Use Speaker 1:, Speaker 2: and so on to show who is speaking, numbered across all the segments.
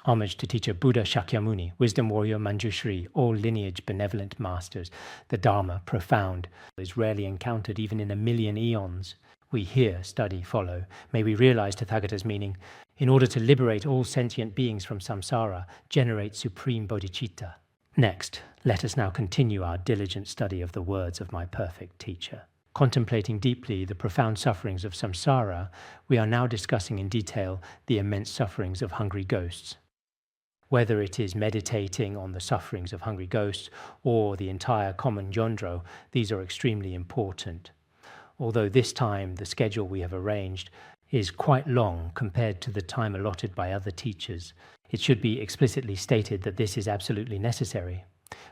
Speaker 1: Homage to teacher Buddha Shakyamuni, wisdom warrior Manjushri, all lineage benevolent masters. The Dharma, profound, is rarely encountered even in 1,000,000 eons. We hear, study, follow. May we realize Tathagata's meaning. In order to liberate all sentient beings from samsara, generate supreme bodhicitta. Next, let us now continue our diligent study of the words of my perfect teacher. Contemplating deeply the profound sufferings of samsara, we are now discussing in detail the immense sufferings of hungry ghosts. Whether it is meditating on the sufferings of hungry ghosts or the entire common yondro, these are extremely important. Although this time the schedule we have arranged is quite long compared to the time allotted by other teachers, it should be explicitly stated that this is absolutely necessary.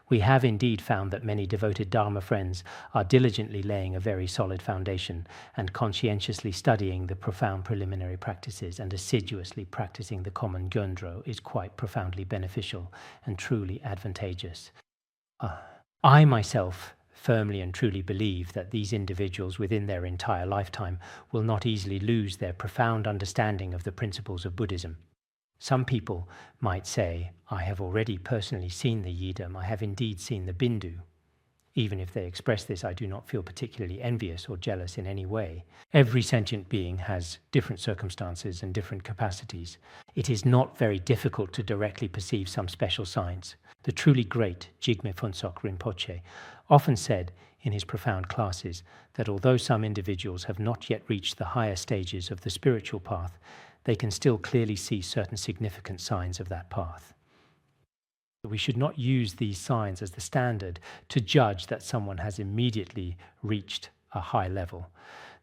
Speaker 1: We have indeed found that many devoted Dharma friends are diligently laying a very solid foundation and conscientiously studying the profound preliminary practices and assiduously practicing the common gyondro is quite profoundly beneficial and truly advantageous. I myself firmly and truly believe that these individuals within their entire lifetime will not easily lose their profound understanding of the principles of Buddhism. Some people might say, I have already personally seen the Yidam, I have indeed seen the Bindu. Even if they express this, I do not feel particularly envious or jealous in any way. Every sentient being has different circumstances and different capacities. It is not very difficult to directly perceive some special signs. The truly great Jigme Phuntsok Rinpoche often said in his profound classes that although some individuals have not yet reached the higher stages of the spiritual path, they can still clearly see certain significant signs of that path. We should not use these signs as the standard to judge that someone has immediately reached a high level.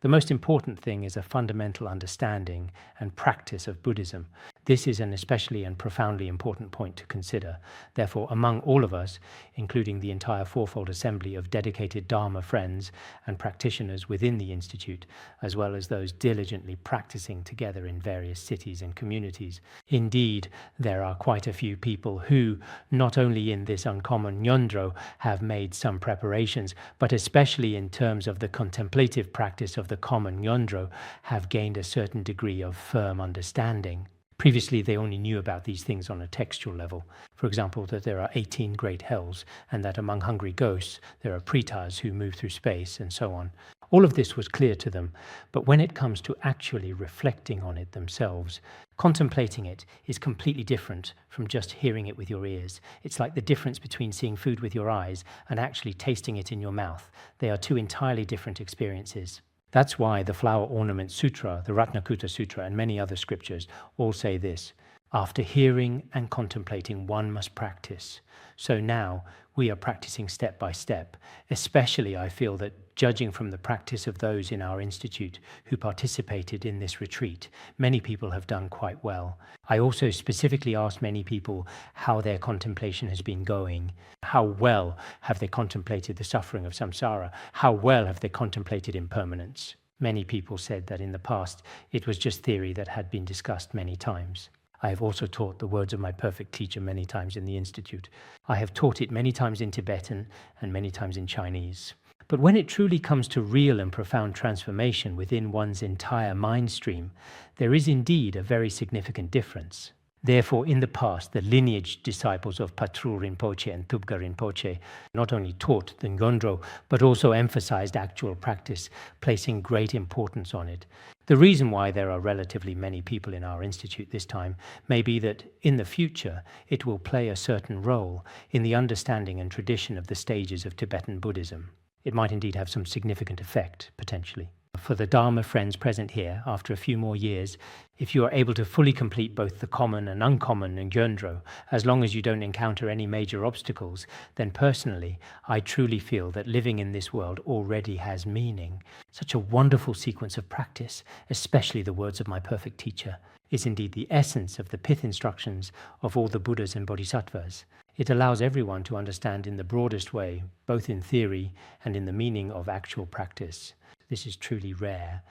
Speaker 1: The most important thing is a fundamental understanding and practice of Buddhism. This is an especially and profoundly important point to consider. Therefore, among all of us, including the entire fourfold assembly of dedicated Dharma friends and practitioners within the Institute, as well as those diligently practicing together in various cities and communities, indeed, there are quite a few people who, not only in this uncommon nyondro, have made some preparations, but especially in terms of the contemplative practice of the common nyondro, have gained a certain degree of firm understanding. Previously, they only knew about these things on a textual level. For example, that there are 18 great hells, and that among hungry ghosts, there are pretas who move through space, and so on. All of this was clear to them, but when it comes to actually reflecting on it themselves, contemplating it is completely different from just hearing it with your ears. It's like the difference between seeing food with your eyes and actually tasting it in your mouth. They are two entirely different experiences. That's why the Flower Ornament Sutra, the Ratnakuta Sutra, and many other scriptures all say this: after hearing and contemplating, one must practice. So now we are practicing step by step. Especially I feel that judging from the practice of those in our institute who participated in this retreat, many people have done quite well. I also specifically asked many people how their contemplation has been going. How well have they contemplated the suffering of samsara? How well have they contemplated impermanence? Many people said that in the past it was just theory that had been discussed many times. I have also taught the words of my perfect teacher many times in the Institute. I have taught it many times in Tibetan and many times in Chinese. But when it truly comes to real and profound transformation within one's entire mind stream, there is indeed a very significant difference. Therefore, in the past, the lineage disciples of Patrul Rinpoche and Thubga Rinpoche not only taught the Ngondro, but also emphasized actual practice, placing great importance on it. The reason why there are relatively many people in our institute this time may be that in the future it will play a certain role in the understanding and tradition of the stages of Tibetan Buddhism. It might indeed have some significant effect, potentially. For the Dharma friends present here, after a few more years, if you are able to fully complete both the common and uncommon Gyöndro, as long as you don't encounter any major obstacles, then personally, I truly feel that living in this world already has meaning. Such a wonderful sequence of practice, especially the words of my perfect teacher, is indeed the essence of the pith instructions of all the Buddhas and Bodhisattvas. It allows everyone to understand in the broadest way, both in theory and in the meaning of actual practice. This is truly rare.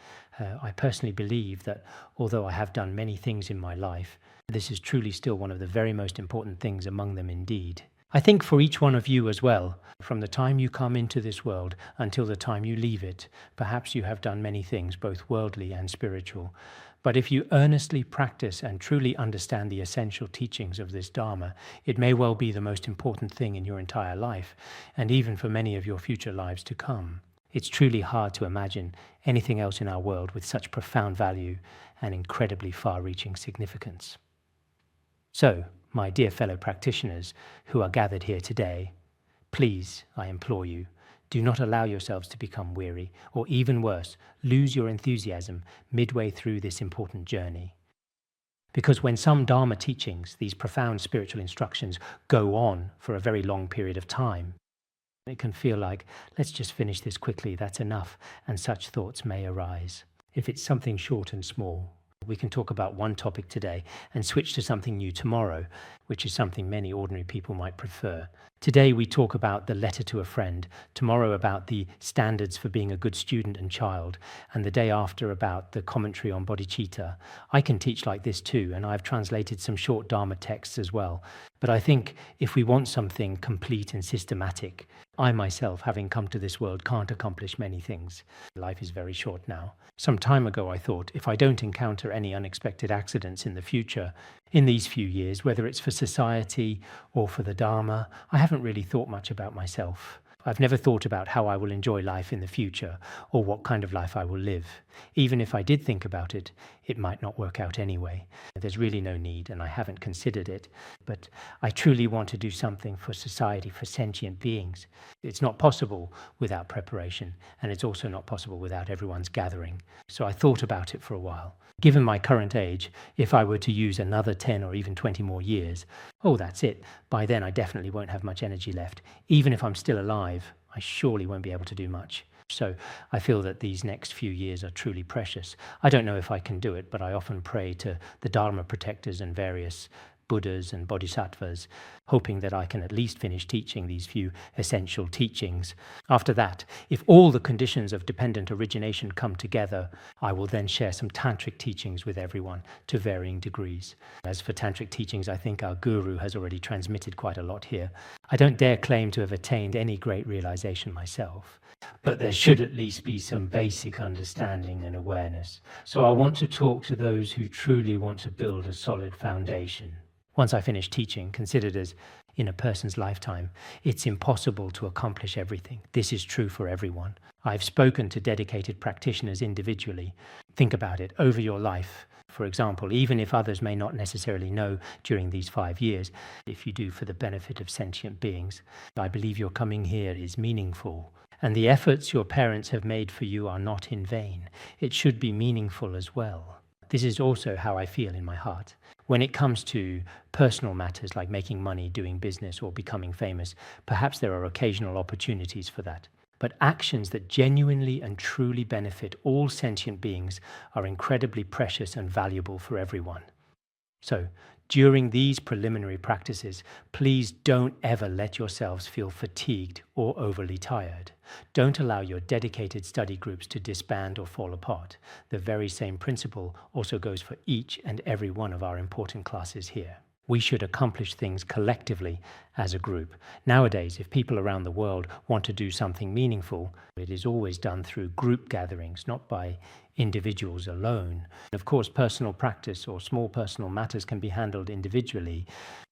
Speaker 1: I personally believe that although I have done many things in my life, this is truly still one of the very most important things among them indeed. I think for each one of you as well, from the time you come into this world until the time you leave it, perhaps you have done many things, both worldly and spiritual. But if you earnestly practice and truly understand the essential teachings of this Dharma, it may well be the most important thing in your entire life, and even for many of your future lives to come. It's truly hard to imagine anything else in our world with such profound value and incredibly far-reaching significance. So, my dear fellow practitioners who are gathered here today, please, I implore you, do not allow yourselves to become weary, or even worse, lose your enthusiasm midway through this important journey. Because when some Dharma teachings, these profound spiritual instructions, go on for a very long period of time, it can feel like, let's just finish this quickly, that's enough, and such thoughts may arise. If it's something short and small, we can talk about one topic today and switch to something new tomorrow, which is something many ordinary people might prefer. Today we talk about the letter to a friend, tomorrow about the standards for being a good student and child, and the day after about the commentary on bodhicitta. I can teach like this too, and I've translated some short Dharma texts as well. But I think if we want something complete and systematic, I myself, having come to this world, can't accomplish many things. Life is very short now. Some time ago I thought, if I don't encounter any unexpected accidents in the future, in these few years, whether it's for society or for the Dharma, I haven't really thought much about myself. I've never thought about how I will enjoy life in the future or what kind of life I will live. Even if I did think about it, it might not work out anyway. There's really no need, and I haven't considered it. But I truly want to do something for society, for sentient beings. It's not possible without preparation, and it's also not possible without everyone's gathering. So I thought about it for a while. Given my current age, if I were to use another 10 or even 20 more years, oh, that's it. By then I definitely won't have much energy left. Even if I'm still alive, I surely won't be able to do much. So I feel that these next few years are truly precious. I don't know if I can do it, but I often pray to the Dharma protectors and various Buddhas and Bodhisattvas, hoping that I can at least finish teaching these few essential teachings. After that, if all the conditions of dependent origination come together, I will then share some tantric teachings with everyone to varying degrees. As for tantric teachings, I think our guru has already transmitted quite a lot here. I don't dare claim to have attained any great realization myself, but there should at least be some basic understanding and awareness. So I want to talk to those who truly want to build a solid foundation. Once I finish teaching, considered as in a person's lifetime, it's impossible to accomplish everything. This is true for everyone. I've spoken to dedicated practitioners individually. Think about it, over your life. For example, even if others may not necessarily know during these 5 years, if you do for the benefit of sentient beings, I believe your coming here is meaningful. And the efforts your parents have made for you are not in vain. It should be meaningful as well. This is also how I feel in my heart. When it comes to personal matters like making money, doing business, or becoming famous, perhaps there are occasional opportunities for that. But actions that genuinely and truly benefit all sentient beings are incredibly precious and valuable for everyone. So, during these preliminary practices, please don't ever let yourselves feel fatigued or overly tired. Don't allow your dedicated study groups to disband or fall apart. The very same principle also goes for each and every one of our important classes here. We should accomplish things collectively as a group. Nowadays, if people around the world want to do something meaningful, it is always done through group gatherings, not by individuals alone. Of course, personal practice or small personal matters can be handled individually,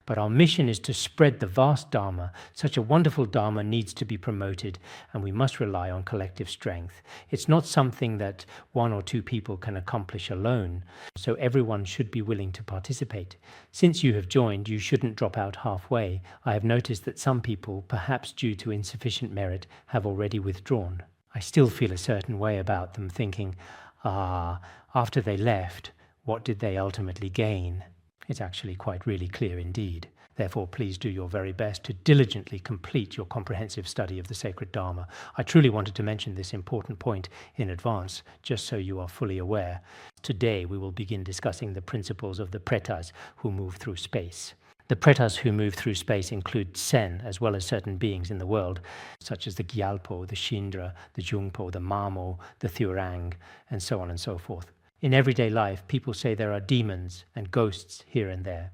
Speaker 1: but our mission is to spread the vast Dharma. Such a wonderful Dharma needs to be promoted, and we must rely on collective strength. It's not something that 1 or 2 people can accomplish alone, so everyone should be willing to participate. Since you have joined, you shouldn't drop out halfway. I have noticed that some people, perhaps due to insufficient merit, have already withdrawn. I still feel a certain way about them, thinking, after they left, what did they ultimately gain? It's actually quite really clear indeed. Therefore, please do your very best to diligently complete your comprehensive study of the sacred Dharma. I truly wanted to mention this important point in advance, just so you are fully aware. Today, we will begin discussing the principles of the pretas who move through space. The pretas who move through space include Sen, as well as certain beings in the world, such as the Gyalpo, the Shindra, the Jungpo, the Mamo, the Thurang, and so on and so forth. In everyday life, people say there are demons and ghosts here and there.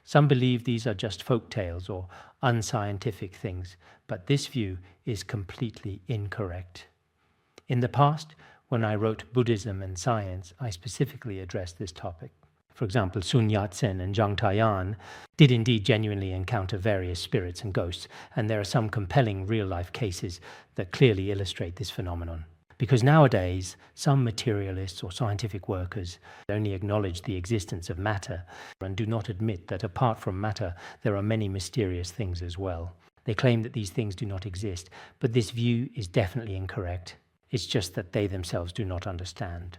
Speaker 1: Some believe these are just folk tales or unscientific things, but this view is completely incorrect. In the past, When I wrote Buddhism and Science, I specifically addressed this topic. For example, Sun Yat-sen and Zhang Taiyan did indeed genuinely encounter various spirits and ghosts, and there are some compelling real-life cases that clearly illustrate this phenomenon. Because nowadays, some materialists or scientific workers only acknowledge the existence of matter and do not admit that apart from matter, there are many mysterious things as well. They claim that these things do not exist, but this view is definitely incorrect. It's just that they themselves do not understand.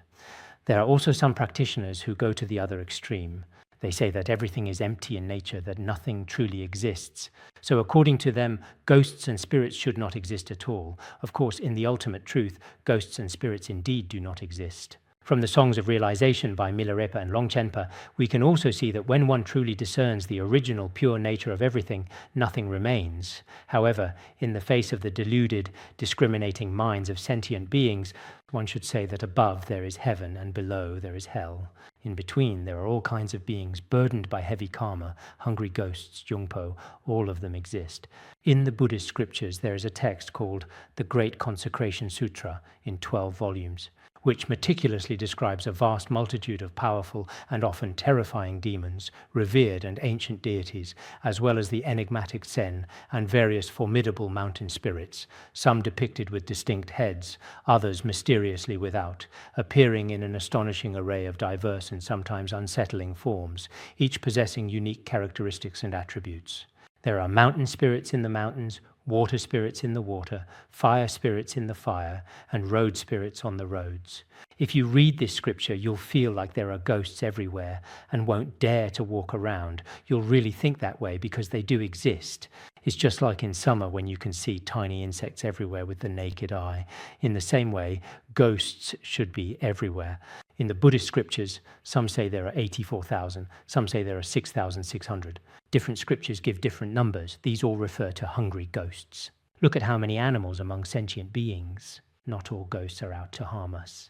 Speaker 1: There are also some practitioners who go to the other extreme. They say that everything is empty in nature, that nothing truly exists. So according to them, ghosts and spirits should not exist at all. Of course, in the ultimate truth, ghosts and spirits indeed do not exist. From the Songs of Realization by Milarepa and Longchenpa, we can also see that when one truly discerns the original pure nature of everything, nothing remains. However, in the face of the deluded, discriminating minds of sentient beings, one should say that above there is heaven and below there is hell. In between, there are all kinds of beings burdened by heavy karma, hungry ghosts, jungpo, all of them exist. In the Buddhist scriptures, there is a text called the Great Consecration Sutra in 12 volumes, which meticulously describes a vast multitude of powerful and often terrifying demons, revered and ancient deities, as well as the enigmatic Zen and various formidable mountain spirits, some depicted with distinct heads, others mysteriously without, appearing in an astonishing array of diverse and sometimes unsettling forms, each possessing unique characteristics and attributes. There are mountain spirits in the mountains, water spirits in the water, fire spirits in the fire, and road spirits on the roads. If you read this scripture, you'll feel like there are ghosts everywhere and won't dare to walk around. You'll really think that way because they do exist. It's just like in summer when you can see tiny insects everywhere with the naked eye. In the same way, ghosts should be everywhere. In the Buddhist scriptures, some say there are 84,000, some say there are 6,600. Different scriptures give different numbers. These all refer to hungry ghosts. Look at how many animals among sentient beings. Not all ghosts are out to harm us.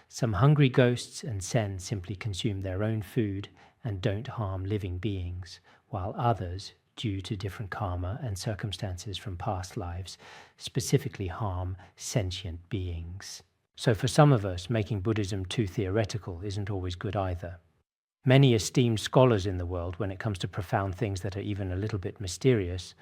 Speaker 1: Some hungry ghosts and Zen simply consume their own food and don't harm living beings, while others, due to different karma and circumstances from past lives, specifically harm sentient beings. So for some of us, making Buddhism too theoretical isn't always good either. Many esteemed scholars in the world, when it comes to profound things that are even a little bit mysterious,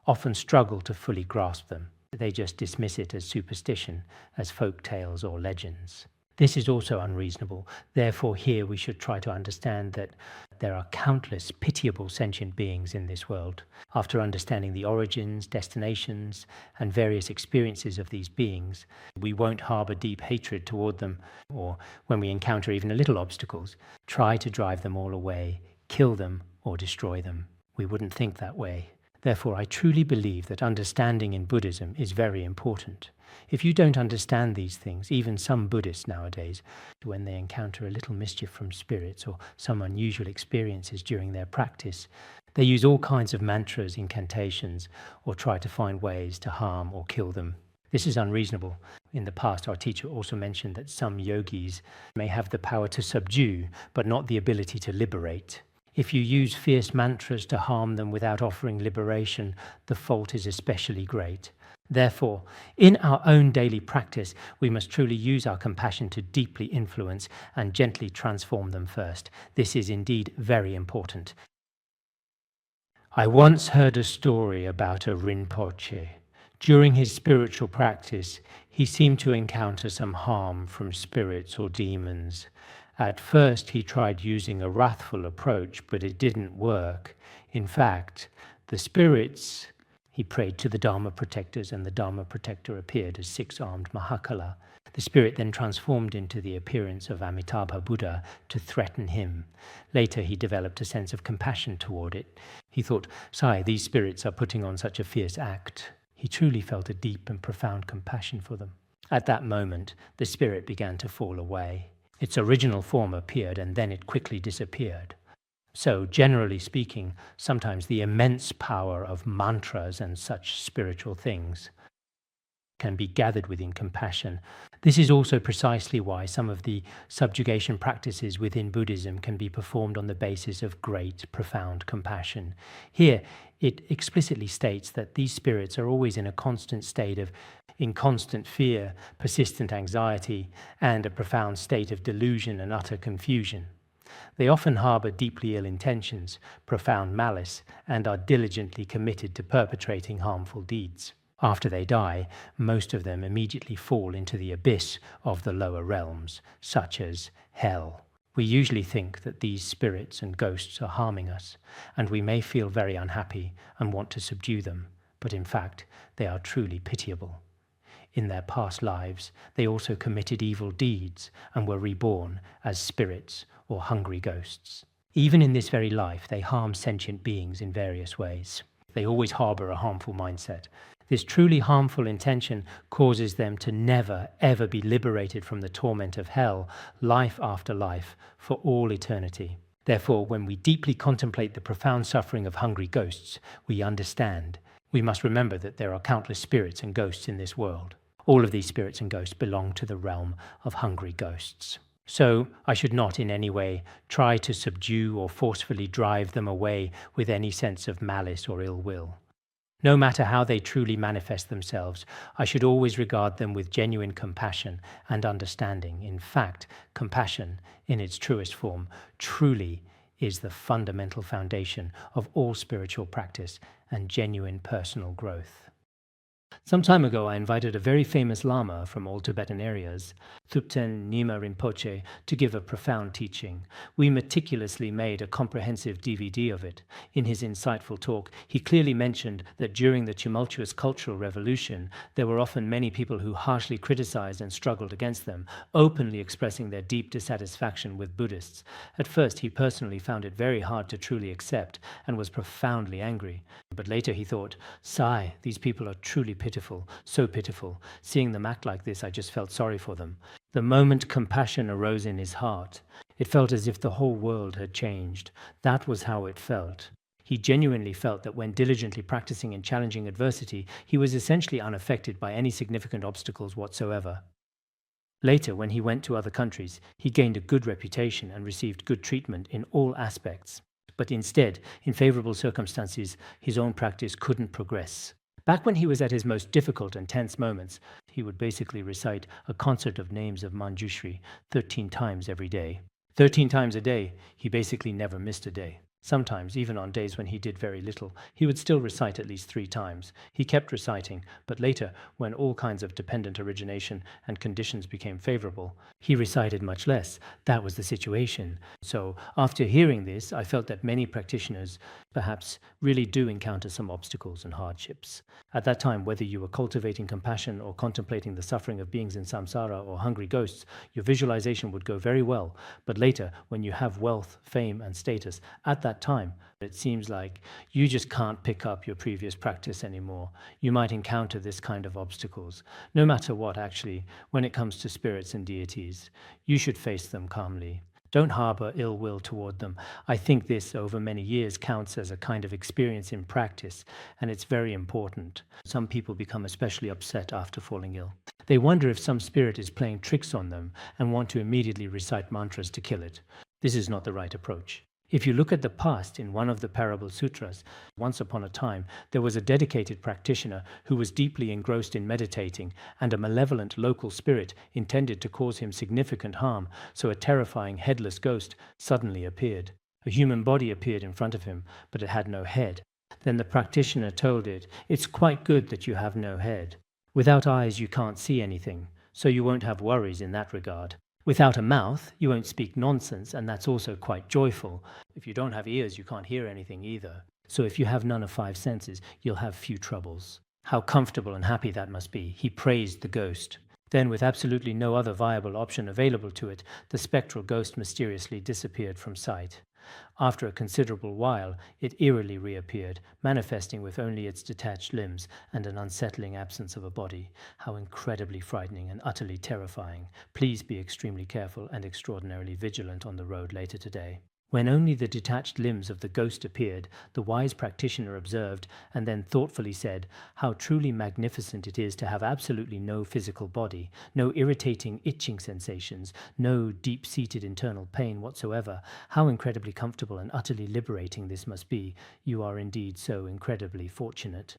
Speaker 1: often struggle to fully grasp them. They just dismiss it as superstition, as folk tales or legends. This is also unreasonable. Therefore, here we should try to understand that there are countless pitiable sentient beings in this world. After understanding the origins, destinations, and various experiences of these beings, we won't harbor deep hatred toward them, or when we encounter even a little obstacles, try to drive them all away, kill them, or destroy them. We wouldn't think that way. Therefore, I truly believe that understanding in Buddhism is very important. If you don't understand these things, even some Buddhists nowadays, when they encounter a little mischief from spirits or some unusual experiences during their practice, they use all kinds of mantras, incantations, or try to find ways to harm or kill them. This is unreasonable. In the past, our teacher also mentioned that some yogis may have the power to subdue, but not the ability to liberate. If you use fierce mantras to harm them without offering liberation, the fault is especially great. Therefore, in our own daily practice, we must truly use our compassion to deeply influence and gently transform them first. This is indeed very important. I once heard a story about a Rinpoche. During his spiritual practice, he seemed to encounter some harm from spirits or demons. At first, he tried using a wrathful approach, but it didn't work. In fact, the spirits... He prayed to the Dharma protectors, and the Dharma protector appeared as six-armed Mahakala. The spirit then transformed into the appearance of Amitabha Buddha to threaten him. Later, he developed a sense of compassion toward it. He thought, "Sai, these spirits are putting on such a fierce act." He truly felt a deep and profound compassion for them. At that moment, the spirit began to fall away. Its original form appeared, and then it quickly disappeared. So, generally speaking, sometimes the immense power of mantras and such spiritual things can be gathered within compassion. This is also precisely why some of the subjugation practices within Buddhism can be performed on the basis of great, profound compassion. Here, it explicitly states that these spirits are always in a constant state of inconstant fear, persistent anxiety, and a profound state of delusion and utter confusion. They often harbor deeply ill intentions, profound malice, and are diligently committed to perpetrating harmful deeds. After they die, most of them immediately fall into the abyss of the lower realms, such as hell. We usually think that these spirits and ghosts are harming us, and we may feel very unhappy and want to subdue them, but in fact, they are truly pitiable. In their past lives, they also committed evil deeds and were reborn as spirits or hungry ghosts. Even in this very life, they harm sentient beings in various ways. They always harbor a harmful mindset. This truly harmful intention causes them to never, ever be liberated from the torment of hell, life after life, for all eternity. Therefore, when we deeply contemplate the profound suffering of hungry ghosts, we understand. We must remember that there are countless spirits and ghosts in this world. All of these spirits and ghosts belong to the realm of hungry ghosts. So I should not in any way try to subdue or forcefully drive them away with any sense of malice or ill will. No matter how they truly manifest themselves, I should always regard them with genuine compassion and understanding. In fact, compassion, in its truest form, truly is the fundamental foundation of all spiritual practice and genuine personal growth. Some time ago, I invited a very famous Lama from all Tibetan areas, Thupten Nyingma Rinpoche, to give a profound teaching. We meticulously made a comprehensive DVD of it. In his insightful talk, he clearly mentioned that during the tumultuous Cultural Revolution, there were often many people who harshly criticized and struggled against them, openly expressing their deep dissatisfaction with Buddhists. At first, he personally found it very hard to truly accept and was profoundly angry. But later he thought, "Sigh, these people are truly pitiful, so pitiful. Seeing them act like this, I just felt sorry for them." The moment compassion arose in his heart, it felt as if the whole world had changed. That was how it felt. He genuinely felt that when diligently practicing and challenging adversity, he was essentially unaffected by any significant obstacles whatsoever. Later, when he went to other countries, he gained a good reputation and received good treatment in all aspects. But instead, in favorable circumstances, his own practice couldn't progress. Back when he was at his most difficult and tense moments, he would basically recite a concert of names of Manjushri 13 times every day. 13 times a day, he basically never missed a day. Sometimes, even on days when he did very little, he would still recite at least 3 times. He kept reciting, but later, when all kinds of dependent origination and conditions became favorable, he recited much less. That was the situation. So, after hearing this, I felt that many practitioners perhaps really do encounter some obstacles and hardships. At that time, whether you were cultivating compassion or contemplating the suffering of beings in samsara or hungry ghosts, your visualization would go very well. But later, when you have wealth, fame, and status, at that time, it seems like you just can't pick up your previous practice anymore. You might encounter this kind of obstacles. No matter what, actually, when it comes to spirits and deities, you should face them calmly. Don't harbor ill will toward them. I think this, over many years, counts as a kind of experience in practice, and it's very important. Some people become especially upset after falling ill. They wonder if some spirit is playing tricks on them and want to immediately recite mantras to kill it. This is not the right approach. If you look at the past in one of the parable sutras, once upon a time, there was a dedicated practitioner who was deeply engrossed in meditating, and a malevolent local spirit intended to cause him significant harm, so a terrifying headless ghost suddenly appeared. A human body appeared in front of him, but it had no head. Then the practitioner told it, "It's quite good that you have no head. Without eyes you can't see anything, so you won't have worries in that regard. Without a mouth, you won't speak nonsense, and that's also quite joyful. If you don't have ears, you can't hear anything either. So if you have none of 5 senses, you'll have few troubles." How comfortable and happy that must be. He praised the ghost. Then, with absolutely no other viable option available to it, the spectral ghost mysteriously disappeared from sight. After a considerable while, it eerily reappeared, manifesting with only its detached limbs and an unsettling absence of a body. How incredibly frightening and utterly terrifying. Please be extremely careful and extraordinarily vigilant on the road later today. When only the detached limbs of the ghost appeared, the wise practitioner observed and then thoughtfully said, "How truly magnificent it is to have absolutely no physical body, no irritating itching sensations, no deep-seated internal pain whatsoever. How incredibly comfortable and utterly liberating this must be. You are indeed so incredibly fortunate."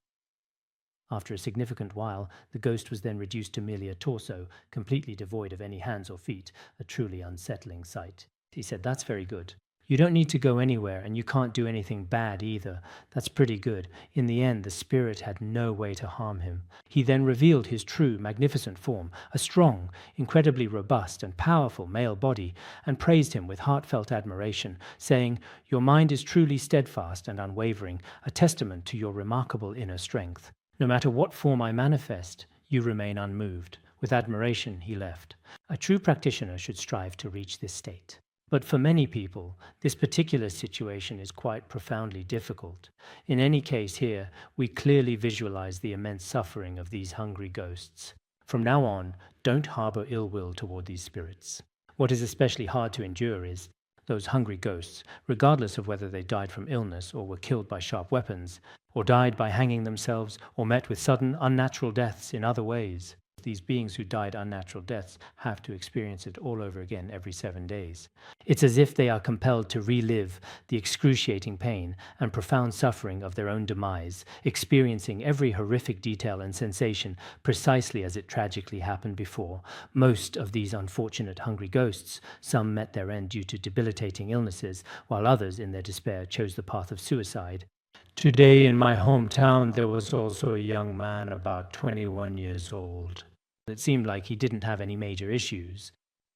Speaker 1: After a significant while, the ghost was then reduced to merely a torso, completely devoid of any hands or feet, a truly unsettling sight. He said, "That's very good. You don't need to go anywhere, and you can't do anything bad either. That's pretty good." In the end, the spirit had no way to harm him. He then revealed his true, magnificent form, a strong, incredibly robust and powerful male body, and praised him with heartfelt admiration, saying, "Your mind is truly steadfast and unwavering, a testament to your remarkable inner strength. No matter what form I manifest, you remain unmoved." With admiration, he left. A true practitioner should strive to reach this state. But for many people, this particular situation is quite profoundly difficult. In any case here, we clearly visualize the immense suffering of these hungry ghosts. From now on, don't harbor ill will toward these spirits. What is especially hard to endure is those hungry ghosts, regardless of whether they died from illness or were killed by sharp weapons, or died by hanging themselves, or met with sudden unnatural deaths in other ways. These beings who died unnatural deaths have to experience it all over again every 7 days. It's as if they are compelled to relive the excruciating pain and profound suffering of their own demise, experiencing every horrific detail and sensation precisely as it tragically happened before. Most of these unfortunate hungry ghosts, some met their end due to debilitating illnesses, while others, in their despair, chose the path of suicide. Today in my hometown there was also a young man about 21 years old. It seemed like he didn't have any major issues.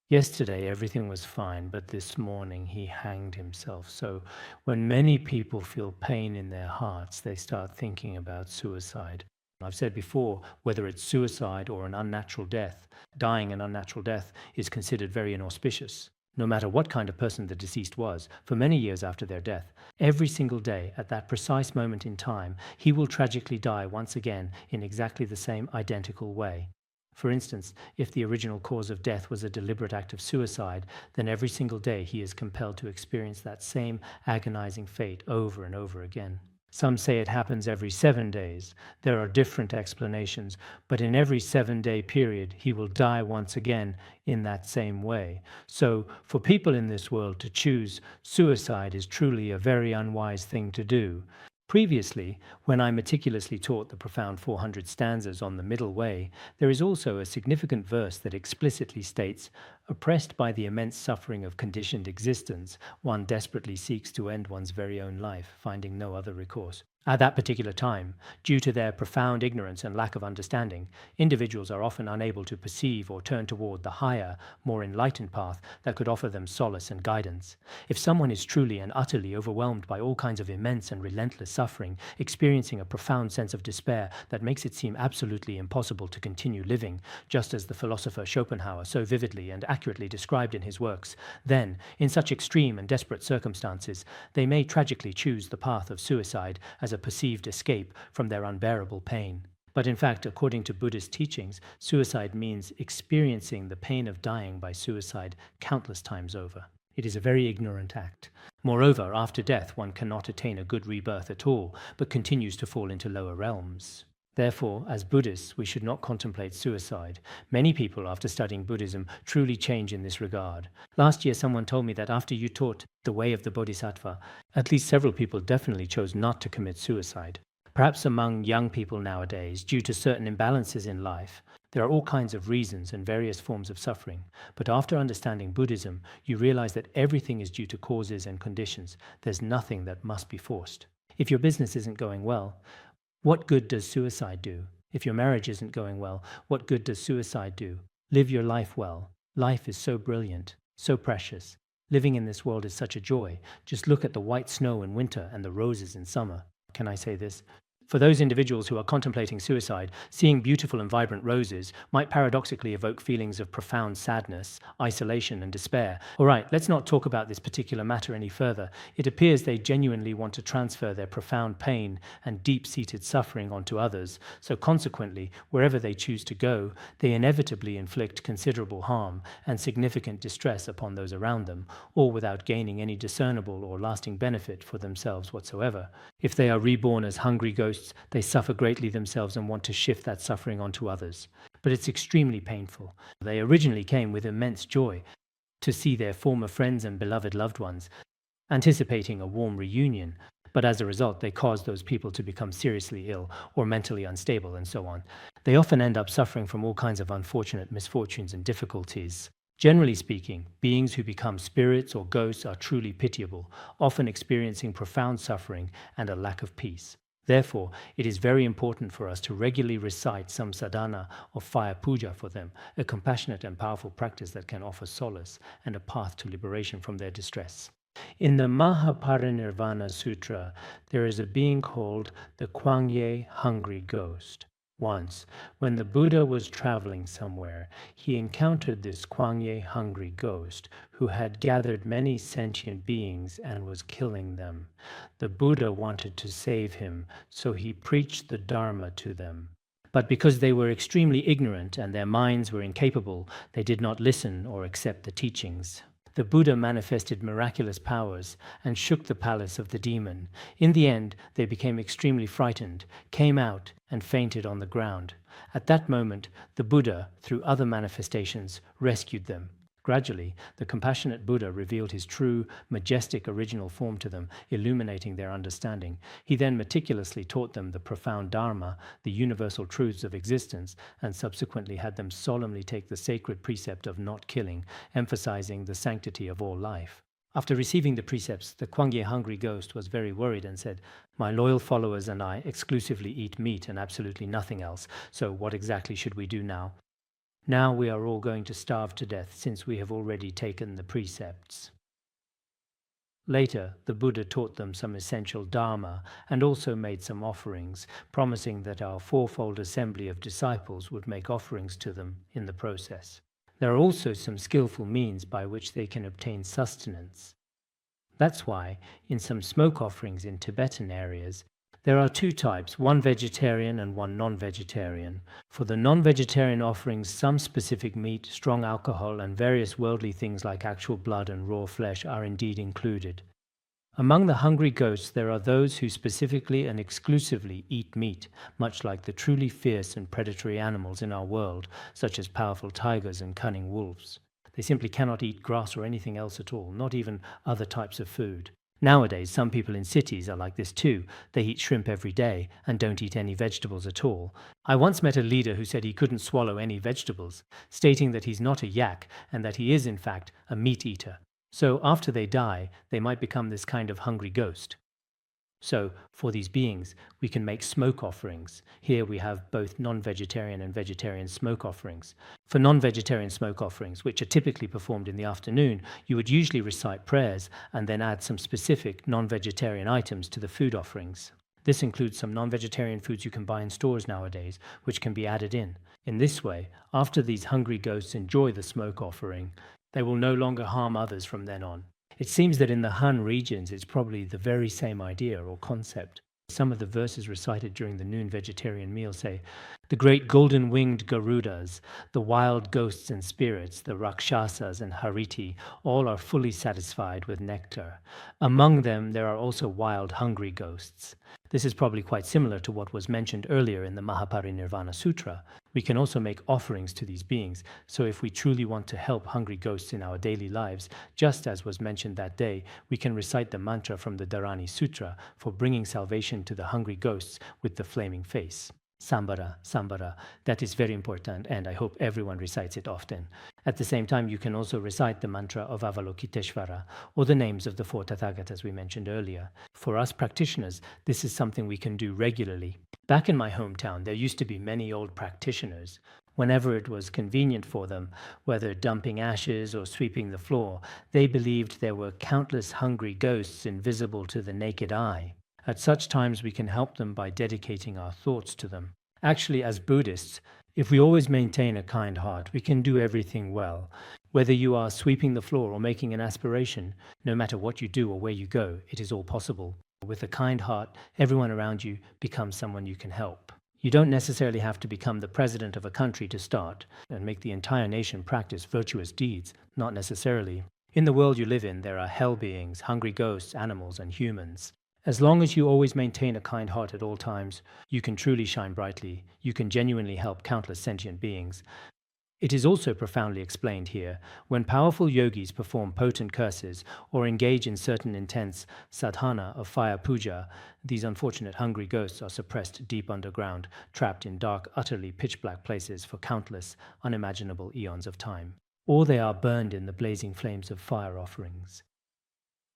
Speaker 1: Yesterday everything was fine, but this morning he hanged himself. So when many people feel pain in their hearts, they start thinking about suicide. I've said before, whether it's suicide or an unnatural death, dying an unnatural death is considered very inauspicious. No matter what kind of person the deceased was, for many years after their death, every single day, at that precise moment in time, he will tragically die once again in exactly the same identical way. For instance, if the original cause of death was a deliberate act of suicide, then every single day he is compelled to experience that same agonizing fate over and over again. Some say it happens every 7 days. There are different explanations, but in every 7-day period, he will die once again in that same way. So for people in this world to choose suicide is truly a very unwise thing to do. Previously, when I meticulously taught the profound 400 stanzas on the middle way, there is also a significant verse that explicitly states, "Oppressed by the immense suffering of conditioned existence, one desperately seeks to end one's very own life, finding no other recourse." At that particular time, due to their profound ignorance and lack of understanding, individuals are often unable to perceive or turn toward the higher, more enlightened path that could offer them solace and guidance. If someone is truly and utterly overwhelmed by all kinds of immense and relentless suffering, experiencing a profound sense of despair that makes it seem absolutely impossible to continue living, just as the philosopher Schopenhauer so vividly and accurately described in his works, then, in such extreme and desperate circumstances, they may tragically choose the path of suicide as a perceived escape from their unbearable pain. But in fact, according to Buddhist teachings, suicide means experiencing the pain of dying by suicide countless times over. It is a very ignorant act. Moreover, after death, one cannot attain a good rebirth at all, but continues to fall into lower realms. Therefore, as Buddhists, we should not contemplate suicide. Many people, after studying Buddhism, truly change in this regard. Last year, someone told me that after you taught the way of the bodhisattva, at least several people definitely chose not to commit suicide. Perhaps among young people nowadays, due to certain imbalances in life, there are all kinds of reasons and various forms of suffering. But after understanding Buddhism, you realize that everything is due to causes and conditions. There's nothing that must be forced. If your business isn't going well, what good does suicide do? If your marriage isn't going well, what good does suicide do? Live your life well. Life is so brilliant, so precious. Living in this world is such a joy. Just look at the white snow in winter and the roses in summer. Can I say this? For those individuals who are contemplating suicide, seeing beautiful and vibrant roses might paradoxically evoke feelings of profound sadness, isolation, and despair. All right, let's not talk about this particular matter any further. It appears they genuinely want to transfer their profound pain and deep-seated suffering onto others, so consequently, wherever they choose to go, they inevitably inflict considerable harm and significant distress upon those around them, all without gaining any discernible or lasting benefit for themselves whatsoever. If they are reborn as hungry ghosts, they suffer greatly themselves and want to shift that suffering onto others. But it's extremely painful. They originally came with immense joy to see their former friends and beloved loved ones, anticipating a warm reunion, but as a result they cause those people to become seriously ill or mentally unstable and so on. They often end up suffering from all kinds of unfortunate misfortunes and difficulties. Generally speaking, beings who become spirits or ghosts are truly pitiable, often experiencing profound suffering and a lack of peace. Therefore, it is very important for us to regularly recite some sadhana or fire puja for them, a compassionate and powerful practice that can offer solace and a path to liberation from their distress. In the Mahaparinirvana Sutra, there is a being called the Kwangye Hungry Ghost. Once, when the Buddha was traveling somewhere, he encountered this Kwangye hungry ghost who had gathered many sentient beings and was killing them. The Buddha wanted to save him, so he preached the Dharma to them. But because they were extremely ignorant and their minds were incapable, they did not listen or accept the teachings. The Buddha manifested miraculous powers and shook the palace of the demon. In the end, they became extremely frightened, came out, and fainted on the ground. At that moment, the Buddha, through other manifestations, rescued them. Gradually, the compassionate Buddha revealed his true, majestic original form to them, illuminating their understanding. He then meticulously taught them the profound Dharma, the universal truths of existence, and subsequently had them solemnly take the sacred precept of not killing, emphasizing the sanctity of all life. After receiving the precepts, the Kwangye hungry ghost was very worried and said, "My loyal followers and I exclusively eat meat and absolutely nothing else, so what exactly should we do now? Now we are all going to starve to death since we have already taken the precepts." Later, the Buddha taught them some essential Dharma and also made some offerings, promising that our fourfold assembly of disciples would make offerings to them in the process. There are also some skillful means by which they can obtain sustenance. That's why, in some smoke offerings in Tibetan areas, there are two types, one vegetarian and one non-vegetarian. For the non-vegetarian offerings, some specific meat, strong alcohol, and various worldly things like actual blood and raw flesh are indeed included. Among the hungry ghosts, there are those who specifically and exclusively eat meat, much like the truly fierce and predatory animals in our world, such as powerful tigers and cunning wolves. They simply cannot eat grass or anything else at all, not even other types of food. Nowadays, some people in cities are like this too. They eat shrimp every day and don't eat any vegetables at all. I once met a leader who said he couldn't swallow any vegetables, stating that he's not a yak and that he is in fact a meat eater. So after they die, they might become this kind of hungry ghost. So for these beings, we can make smoke offerings. Here we have both non-vegetarian and vegetarian smoke offerings. For non-vegetarian smoke offerings, which are typically performed in the afternoon, you would usually recite prayers and then add some specific non-vegetarian items to the food offerings. This includes some non-vegetarian foods you can buy in stores nowadays, which can be added in. In this way, after these hungry ghosts enjoy the smoke offering, they will no longer harm others from then on. It seems that in the Han regions it's probably the very same idea or concept. Some of the verses recited during the noon vegetarian meal say, "The great golden-winged Garudas, the wild ghosts and spirits, the Rakshasas and Hariti, all are fully satisfied with nectar. Among them there are also wild, hungry ghosts." This is probably quite similar to what was mentioned earlier in the Mahaparinirvana Sutra. We can also make offerings to these beings, so if we truly want to help hungry ghosts in our daily lives, just as was mentioned that day, we can recite the mantra from the Dharani Sutra for bringing salvation to the hungry ghosts with the flaming face. Sambara, Sambara. That is very important, and I hope everyone recites it often. At the same time, you can also recite the mantra of Avalokiteshvara, or the names of the four Tathagatas we mentioned earlier. For us practitioners, this is something we can do regularly. Back in my hometown, there used to be many old practitioners. Whenever it was convenient for them, whether dumping ashes or sweeping the floor, they believed there were countless hungry ghosts invisible to the naked eye. At such times we can help them by dedicating our thoughts to them. Actually, as Buddhists, if we always maintain a kind heart, we can do everything well. Whether you are sweeping the floor or making an aspiration, no matter what you do or where you go, it is all possible. With a kind heart, everyone around you becomes someone you can help. You don't necessarily have to become the president of a country to start and make the entire nation practice virtuous deeds, not necessarily. In the world you live in, there are hell beings, hungry ghosts, animals, and humans. As long as you always maintain a kind heart at all times, you can truly shine brightly. You can genuinely help countless sentient beings. It is also profoundly explained here. When powerful yogis perform potent curses or engage in certain intense sadhana of fire puja, these unfortunate hungry ghosts are suppressed deep underground, trapped in dark, utterly pitch-black places for countless, unimaginable eons of time. Or they are burned in the blazing flames of fire offerings.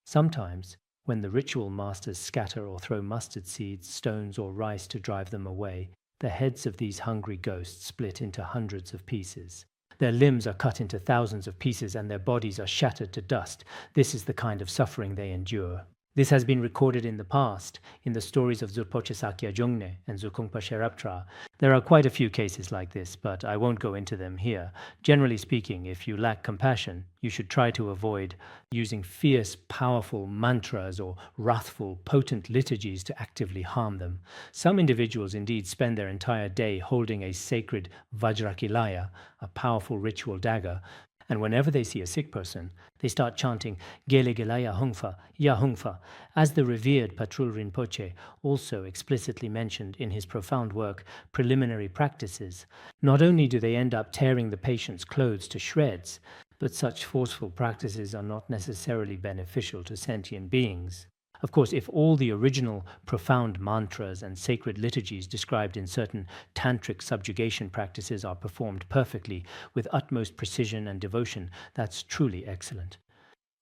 Speaker 1: Sometimes, when the ritual masters scatter or throw mustard seeds, stones, or rice to drive them away, the heads of these hungry ghosts split into hundreds of pieces. Their limbs are cut into thousands of pieces and their bodies are shattered to dust. This is the kind of suffering they endure. This has been recorded in the past, in the stories of Zurpoche Sakya Jongne and Zukungpa Sherabtra. There are quite a few cases like this, but I won't go into them here. Generally speaking, if you lack compassion, you should try to avoid using fierce, powerful mantras or wrathful, potent liturgies to actively harm them. Some individuals indeed spend their entire day holding a sacred Vajrakilaya, a powerful ritual dagger, and whenever they see a sick person, they start chanting Gele Gelaya Hungfa, Ya Hungfa, as the revered Patrul Rinpoche also explicitly mentioned in his profound work, Preliminary Practices. Not only do they end up tearing the patient's clothes to shreds, but such forceful practices are not necessarily beneficial to sentient beings. Of course, if all the original profound mantras and sacred liturgies described in certain tantric subjugation practices are performed perfectly with utmost precision and devotion, that's truly excellent.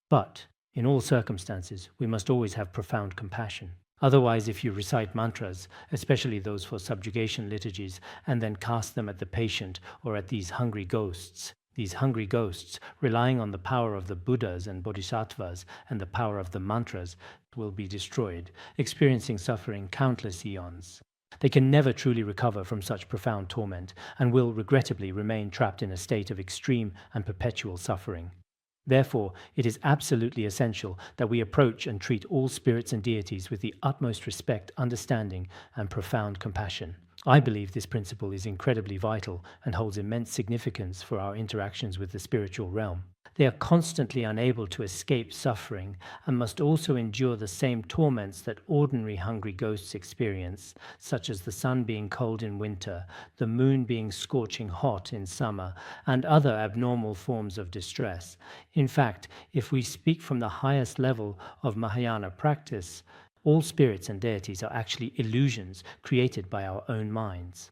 Speaker 1: But in all circumstances, we must always have profound compassion. Otherwise, if you recite mantras, especially those for subjugation liturgies, and then cast them at the patient or at these hungry ghosts, relying on the power of the Buddhas and Bodhisattvas and the power of the mantras, will be destroyed, experiencing suffering countless eons. They can never truly recover from such profound torment and will regrettably remain trapped in a state of extreme and perpetual suffering. Therefore, it is absolutely essential that we approach and treat all spirits and deities with the utmost respect, understanding, and profound compassion. I believe this principle is incredibly vital and holds immense significance for our interactions with the spiritual realm. They are constantly unable to escape suffering and must also endure the same torments that ordinary hungry ghosts experience, such as the sun being cold in winter, the moon being scorching hot in summer, and other abnormal forms of distress. In fact, if we speak from the highest level of Mahayana practice, all spirits and deities are actually illusions created by our own minds.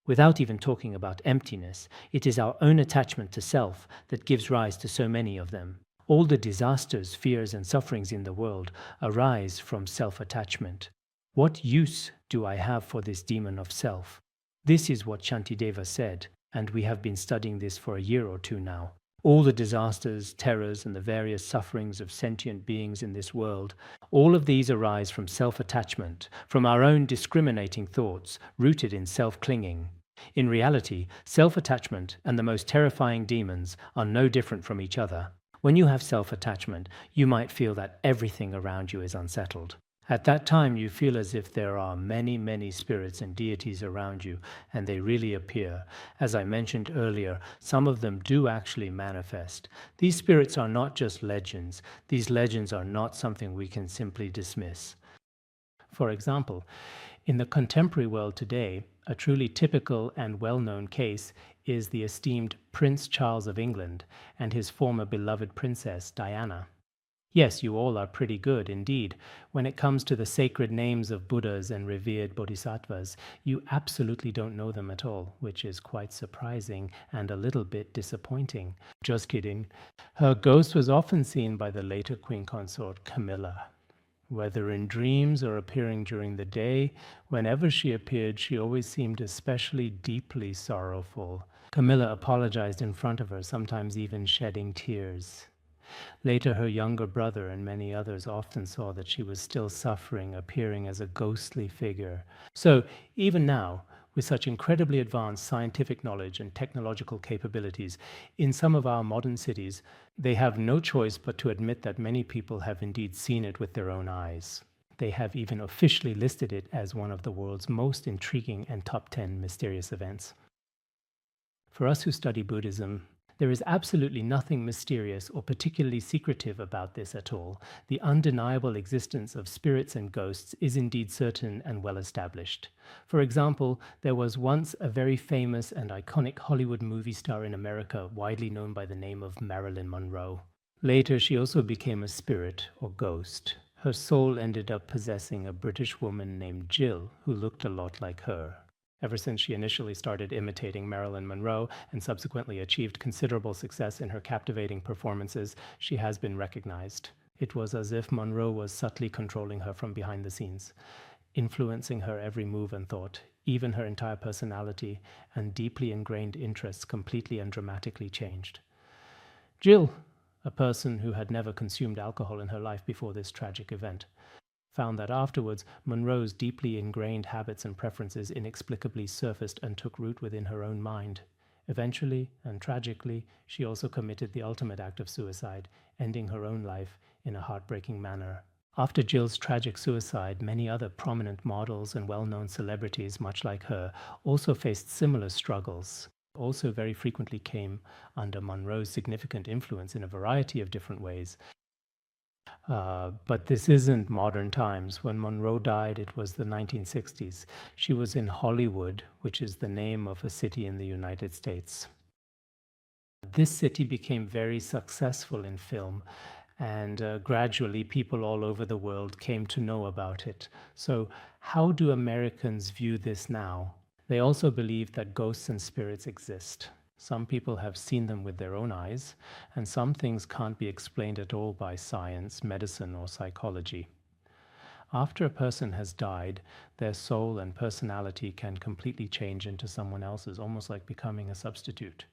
Speaker 1: Without even talking about emptiness, it is our own attachment to self that gives rise to so many of them. All the disasters, fears, and sufferings in the world arise from self-attachment. What use do I have for this demon of self? This is what Shantideva said, and we have been studying this for a year or two now. All the disasters, terrors, and the various sufferings of sentient beings in this world, all of these arise from self-attachment, from our own discriminating thoughts, rooted in self-clinging. In reality, self-attachment and the most terrifying demons are no different from each other. When you have self-attachment, you might feel that everything around you is unsettled. At that time, you feel as if there are many, many spirits and deities around you, and they really appear. As I mentioned earlier, some of them do actually manifest. These spirits are not just legends. These legends are not something we can simply dismiss. For example, in the contemporary world today, a truly typical and well-known case is the esteemed Prince Charles of England and his former beloved princess, Diana. Yes, you all are pretty good indeed. When it comes to the sacred names of Buddhas and revered bodhisattvas, you absolutely don't know them at all, which is quite surprising and a little bit disappointing. Just kidding. Her ghost was often seen by the later queen consort Camilla. Whether in dreams or appearing during the day, whenever she appeared, she always seemed especially deeply sorrowful. Camilla apologized in front of her, sometimes even shedding tears. Later, her younger brother and many others often saw that she was still suffering, appearing as a ghostly figure. So, even now, with such incredibly advanced scientific knowledge and technological capabilities, in some of our modern cities, they have no choice but to admit that many people have indeed seen it with their own eyes. They have even officially listed it as one of the world's most intriguing and top 10 mysterious events. For us who study Buddhism, there is absolutely nothing mysterious or particularly secretive about this at all. The undeniable existence of spirits and ghosts is indeed certain and well established. For example, there was once a very famous and iconic Hollywood movie star in America, widely known by the name of Marilyn Monroe. Later, she also became a spirit or ghost. Her soul ended up possessing a British woman named Jill, who looked a lot like her. Ever since she initially started imitating Marilyn Monroe and subsequently achieved considerable success in her captivating performances, she has been recognized. It was as if Monroe was subtly controlling her from behind the scenes, influencing her every move and thought, even her entire personality and deeply ingrained interests completely and dramatically changed. Jill, a person who had never consumed alcohol in her life before this tragic event, found that afterwards Monroe's deeply ingrained habits and preferences inexplicably surfaced and took root within her own mind. Eventually, and tragically, she also committed the ultimate act of suicide, ending her own life in a heartbreaking manner. After Jill's tragic suicide, many other prominent models and well-known celebrities, much like her, also faced similar struggles. Also very frequently came under Monroe's significant influence in a variety of different ways. But this isn't modern times. When Monroe died, it was the 1960s. She was in Hollywood, which is the name of a city in the United States. This city became very successful in film, and gradually people all over the world came to know about it. So how do Americans view this now? They also believe that ghosts and spirits exist. Some people have seen them with their own eyes, and some things can't be explained at all by science, medicine, or psychology. After a person has died, their soul and personality can completely change into someone else's, almost like becoming a substitute.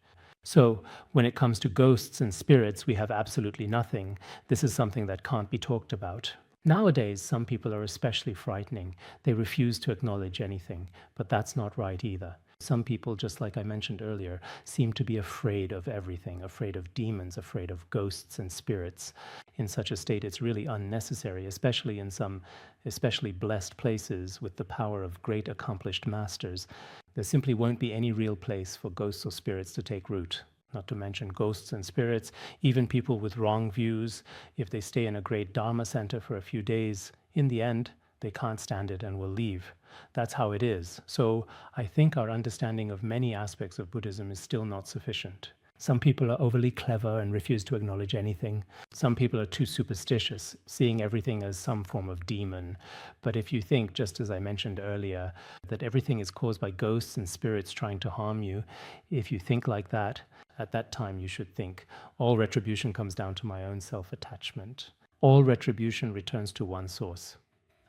Speaker 1: So, when it comes to ghosts and spirits, we have absolutely nothing. This is something that can't be talked about. Nowadays, some people are especially frightening. They refuse to acknowledge anything, but that's not right either. Some people, just like I mentioned earlier, seem to be afraid of everything, afraid of demons, afraid of ghosts and spirits. In such a state, it's really unnecessary, especially in some especially blessed places with the power of great accomplished masters. There simply won't be any real place for ghosts or spirits to take root. Not to mention ghosts and spirits, even people with wrong views, if they stay in a great Dharma center for a few days, in the end, they can't stand it and will leave. That's how it is. So I think our understanding of many aspects of Buddhism is still not sufficient. Some people are overly clever and refuse to acknowledge anything. Some people are too superstitious, seeing everything as some form of demon. But if you think, just as I mentioned earlier, that everything is caused by ghosts and spirits trying to harm you, if you think like that, at that time you should think, all retribution comes down to my own self-attachment. All retribution returns to one source.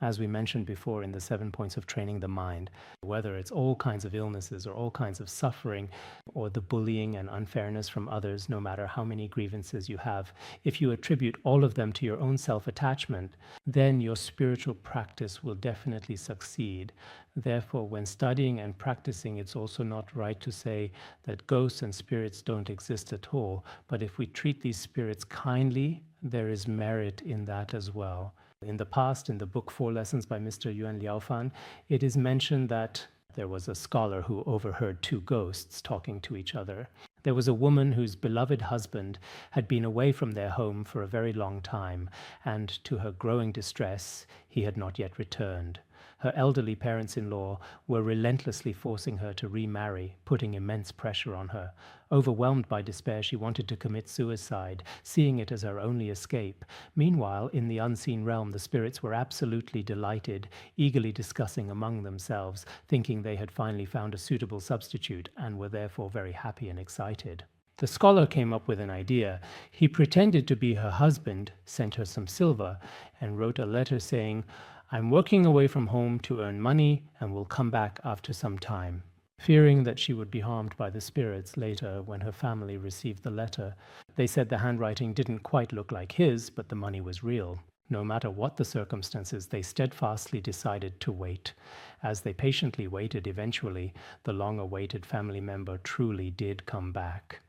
Speaker 1: As we mentioned before in the 7 points of training the mind, whether it's all kinds of illnesses or all kinds of suffering or the bullying and unfairness from others, no matter how many grievances you have, if you attribute all of them to your own self-attachment, then your spiritual practice will definitely succeed. Therefore, when studying and practicing, it's also not right to say that ghosts and spirits don't exist at all. But if we treat these spirits kindly, there is merit in that as well. In the past, in the book 4 Lessons by Mr. Yuan Liaofan, it is mentioned that there was a scholar who overheard 2 ghosts talking to each other. There was a woman whose beloved husband had been away from their home for a very long time, and to her growing distress, he had not yet returned. Her elderly parents-in-law were relentlessly forcing her to remarry, putting immense pressure on her. Overwhelmed by despair, she wanted to commit suicide, seeing it as her only escape. Meanwhile, in the unseen realm, the spirits were absolutely delighted, eagerly discussing among themselves, thinking they had finally found a suitable substitute, and were therefore very happy and excited. The scholar came up with an idea. He pretended to be her husband, sent her some silver, and wrote a letter saying, "I'm working away from home to earn money and will come back after some time." Fearing that she would be harmed by the spirits later when her family received the letter, they said the handwriting didn't quite look like his, but the money was real. No matter what the circumstances, they steadfastly decided to wait. As they patiently waited, eventually, the long-awaited family member truly did come back.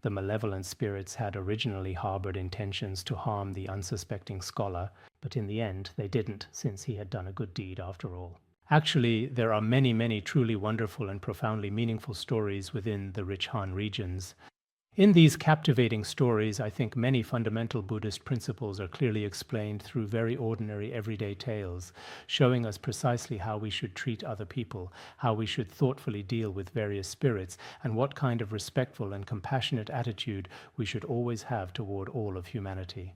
Speaker 1: The malevolent spirits had originally harbored intentions to harm the unsuspecting scholar, but in the end they didn't, since he had done a good deed after all. Actually, there are many, many truly wonderful and profoundly meaningful stories within the rich Han regions. In these captivating stories, I think many fundamental Buddhist principles are clearly explained through very ordinary everyday tales, showing us precisely how we should treat other people, how we should thoughtfully deal with various spirits, and what kind of respectful and compassionate attitude we should always have toward all of humanity.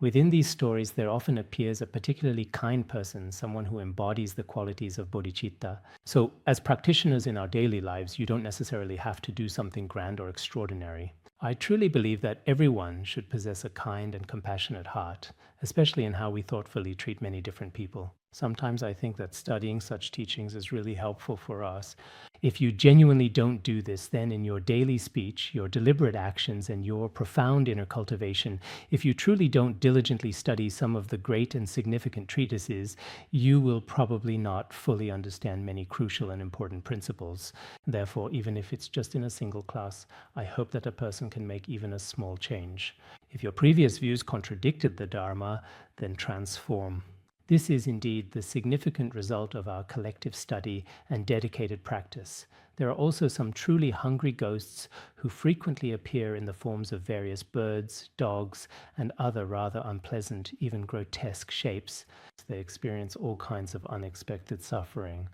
Speaker 1: Within these stories, there often appears a particularly kind person, someone who embodies the qualities of bodhicitta. So, as practitioners in our daily lives, you don't necessarily have to do something grand or extraordinary. I truly believe that everyone should possess a kind and compassionate heart, especially in how we thoughtfully treat many different people. Sometimes I think that studying such teachings is really helpful for us. If you genuinely don't do this, then in your daily speech, your deliberate actions, and your profound inner cultivation, if you truly don't diligently study some of the great and significant treatises, you will probably not fully understand many crucial and important principles. Therefore, even if it's just in a single class, I hope that a person can make even a small change. If your previous views contradicted the Dharma, then transform. This is indeed the significant result of our collective study and dedicated practice. There are also some truly hungry ghosts who frequently appear in the forms of various birds, dogs, and other rather unpleasant, even grotesque shapes. They experience all kinds of unexpected suffering.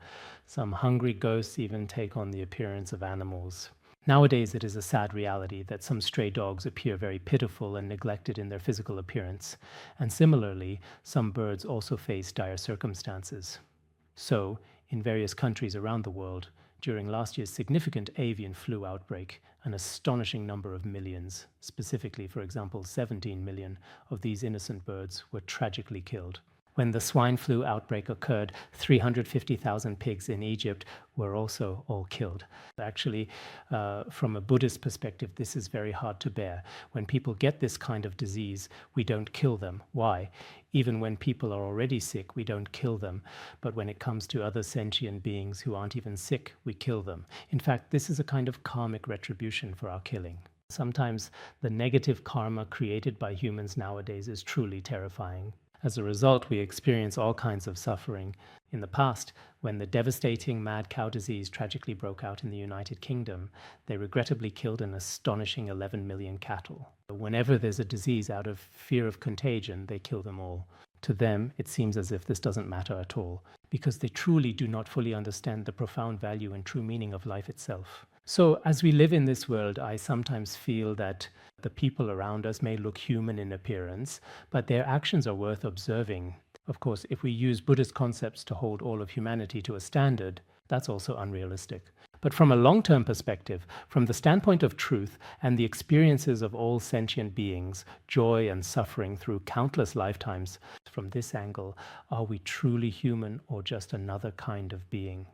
Speaker 1: Some hungry ghosts even take on the appearance of animals. Nowadays, it is a sad reality that some stray dogs appear very pitiful and neglected in their physical appearance, and similarly, some birds also face dire circumstances. So, in various countries around the world, during last year's significant avian flu outbreak, an astonishing number of millions, specifically, for example, 17 million of these innocent birds were tragically killed. When the swine flu outbreak occurred, 350,000 pigs in Egypt were also all killed. Actually, from a Buddhist perspective, this is very hard to bear. When people get this kind of disease, we don't kill them. Why? Even when people are already sick, we don't kill them. But when it comes to other sentient beings who aren't even sick, we kill them. In fact, this is a kind of karmic retribution for our killing. Sometimes the negative karma created by humans nowadays is truly terrifying. As a result, we experience all kinds of suffering. In the past, when the devastating mad cow disease tragically broke out in the United Kingdom, they regrettably killed an astonishing 11 million cattle. Whenever there's a disease, out of fear of contagion, they kill them all. To them, it seems as if this doesn't matter at all, because they truly do not fully understand the profound value and true meaning of life itself. So, as we live in this world, I sometimes feel that the people around us may look human in appearance, but their actions are worth observing. Of course, if we use Buddhist concepts to hold all of humanity to a standard, that's also unrealistic. But from a long-term perspective, from the standpoint of truth and the experiences of all sentient beings, joy and suffering through countless lifetimes, from this angle, are we truly human or just another kind of being?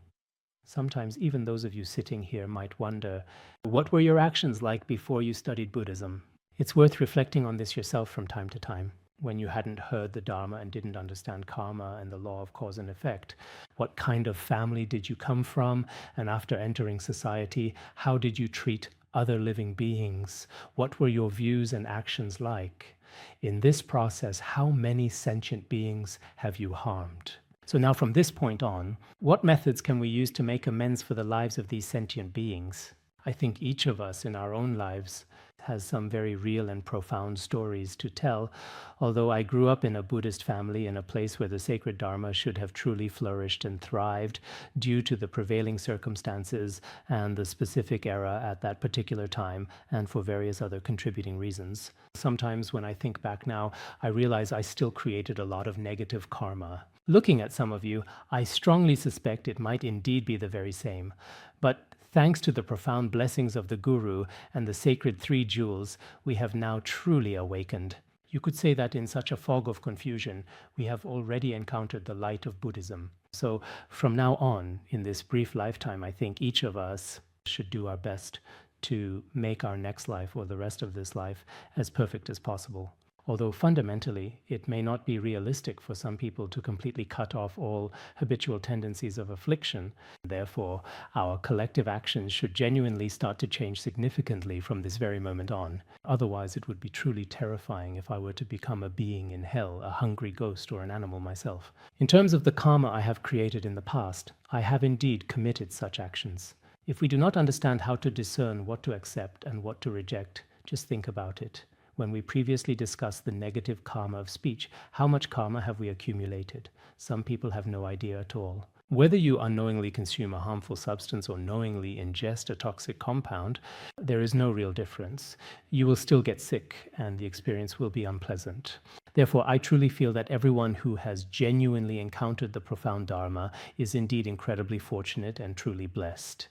Speaker 1: Sometimes even those of you sitting here might wonder, what were your actions like before you studied Buddhism? It's worth reflecting on this yourself from time to time, when you hadn't heard the Dharma and didn't understand karma and the law of cause and effect. What kind of family did you come from? And after entering society, how did you treat other living beings? What were your views and actions like? In this process, how many sentient beings have you harmed? So now from this point on, what methods can we use to make amends for the lives of these sentient beings? I think each of us in our own lives has some very real and profound stories to tell. Although I grew up in a Buddhist family in a place where the sacred Dharma should have truly flourished and thrived due to the prevailing circumstances and the specific era at that particular time, and for various other contributing reasons. Sometimes when I think back now, I realize I still created a lot of negative karma. Looking at some of you, I strongly suspect it might indeed be the very same. But thanks to the profound blessings of the Guru and the sacred three jewels, we have now truly awakened. You could say that in such a fog of confusion, we have already encountered the light of Buddhism. So from now on, in this brief lifetime, I think each of us should do our best to make our next life or the rest of this life as perfect as possible. Although fundamentally, it may not be realistic for some people to completely cut off all habitual tendencies of affliction. Therefore, our collective actions should genuinely start to change significantly from this very moment on. Otherwise, it would be truly terrifying if I were to become a being in hell, a hungry ghost or an animal myself. In terms of the karma I have created in the past, I have indeed committed such actions. If we do not understand how to discern what to accept and what to reject, just think about it. When we previously discussed the negative karma of speech, how much karma have we accumulated? Some people have no idea at all. Whether you unknowingly consume a harmful substance or knowingly ingest a toxic compound, there is no real difference. You will still get sick and the experience will be unpleasant. Therefore, I truly feel that everyone who has genuinely encountered the profound Dharma is indeed incredibly fortunate and truly blessed.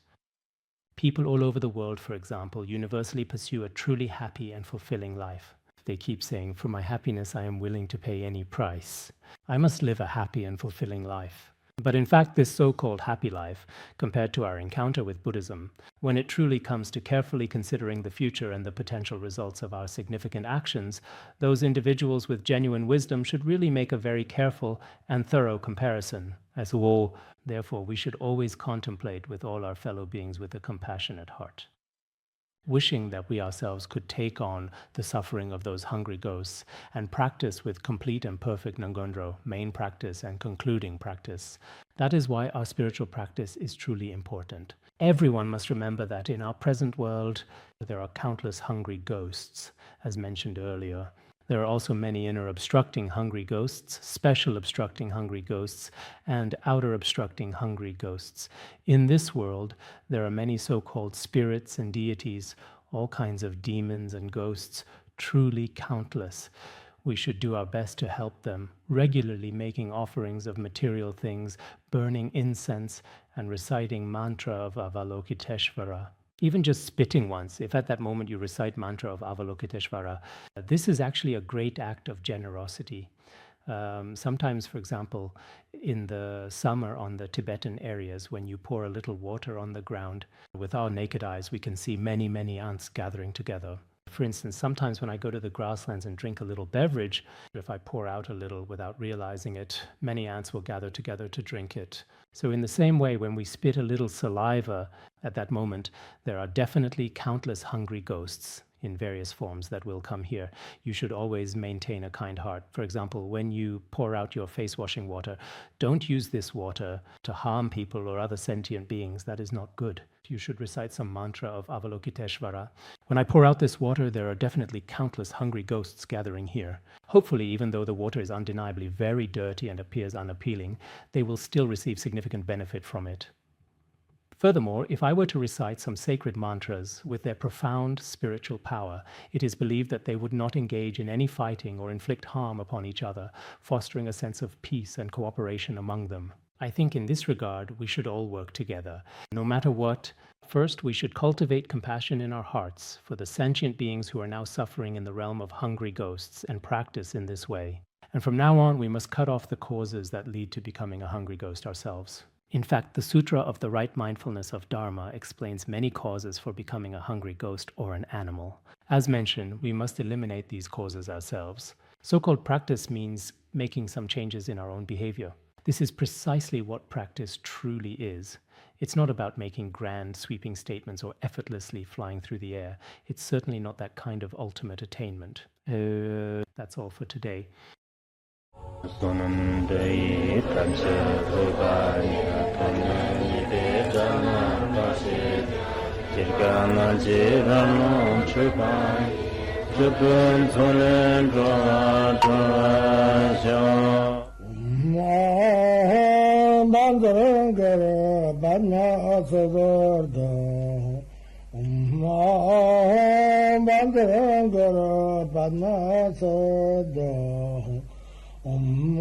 Speaker 1: People all over the world, for example, universally pursue a truly happy and fulfilling life. They keep saying, "For my happiness, I am willing to pay any price. I must live a happy and fulfilling life." But in fact, this so-called happy life, compared to our encounter with Buddhism, when it truly comes to carefully considering the future and the potential results of our significant actions, those individuals with genuine wisdom should really make a very careful and thorough comparison. As all, therefore, we should always contemplate with all our fellow beings with a compassionate heart. Wishing that we ourselves could take on the suffering of those hungry ghosts and practice with complete and perfect Ngondro, main practice and concluding practice. That is why our spiritual practice is truly important. Everyone must remember that in our present world, there are countless hungry ghosts, as mentioned earlier. There are also many inner obstructing hungry ghosts, special obstructing hungry ghosts, and outer obstructing hungry ghosts. In this world, there are many so-called spirits and deities, all kinds of demons and ghosts, truly countless. We should do our best to help them, regularly making offerings of material things, burning incense, and reciting mantra of Avalokiteshvara. Even just spitting once, if at that moment you recite mantra of Avalokiteshvara, this is actually a great act of generosity. Sometimes, for example, in the summer on the Tibetan areas, when you pour a little water on the ground, with our naked eyes we can see many, many ants gathering together. For instance, sometimes when I go to the grasslands and drink a little beverage, if I pour out a little without realizing it, many ants will gather together to drink it. So in the same way, when we spit a little saliva at that moment, there are definitely countless hungry ghosts in various forms that will come here. You should always maintain a kind heart. For example, when you pour out your face washing water, don't use this water to harm people or other sentient beings. That is not good. You should recite some mantra of Avalokiteshvara. When I pour out this water, there are definitely countless hungry ghosts gathering here. Hopefully, even though the water is undeniably very dirty and appears unappealing, they will still receive significant benefit from it. Furthermore, if I were to recite some sacred mantras with their profound spiritual power, it is believed that they would not engage in any fighting or inflict harm upon each other, fostering a sense of peace and cooperation among them. I think in this regard, we should all work together. No matter what, first we should cultivate compassion in our hearts for the sentient beings who are now suffering in the realm of hungry ghosts and practice in this way. And from now on, we must cut off the causes that lead to becoming a hungry ghost ourselves. In fact, the Sutra of the Right Mindfulness of Dharma explains many causes for becoming a hungry ghost or an animal. As mentioned, we must eliminate these causes ourselves. So-called practice means making some changes in our own behavior. This is precisely what practice truly is. It's not about making grand, sweeping statements or effortlessly flying through the air. It's certainly not that kind of ultimate attainment. That's all for today.
Speaker 2: Om